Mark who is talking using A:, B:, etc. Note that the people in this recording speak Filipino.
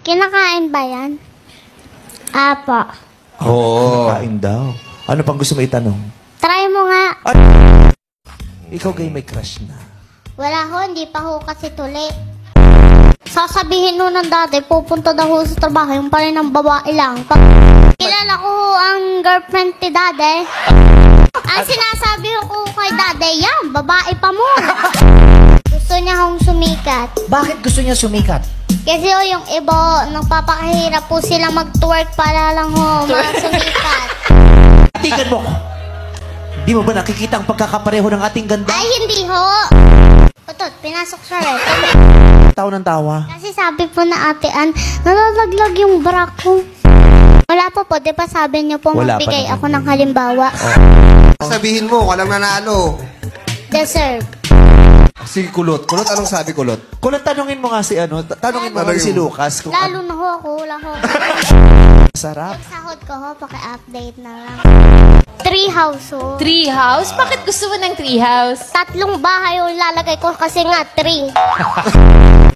A: Kinakain ba yan? Apo.
B: Oo.
C: Kain daw. Ano pang gusto mo itanong?
A: Try mo nga.
C: Ikaw gay may crush na.
A: Wala ho, hindi pa ho kasi tuli. Sasabihin ho ng dati, pupunta daw ho sa trabaho, yung pala ng babae lang. Pag kilala ko ho ang girlfriend ni dade, ang sinasabi ko kay dade, yan, babae pa mo. Gusto niya hong sumikat.
B: Bakit gusto niya sumikat?
A: Kasi ho, yung iba, nagpapakahirap po sila mag-twerk para lang ho, sumikat.
C: Tingnan mo ko. Di mo ba nakikita ang pagkakapareho ng ating ganda?
A: Ay, hindi ho. Utot, pinasok sa red.
C: Tawa ng tawa.
A: Kasi sabi po na ate Ann, nalalaglag yung bra ko. Wala po po, di ba sabi niyo po
C: Wala pa
A: magbigay
C: naman
A: ako
C: yun.
A: ng halimbawa.
D: Sabihin mo, walang nanalo.
A: Deserve.
D: Si Kulot. Kulot, anong sabi Kulot?
C: Kung tanungin mo nga si ano, tanungin mo nga si Lucas kung
A: Lalo na ho ako, wala ho.
C: sarap.
A: Pag sahod ko ho, paki-update na lang. Tree house ho.
E: Tree house? Bakit gusto mo ng tree house?
A: 3 bahay yung lalagay ko kasi nga 3.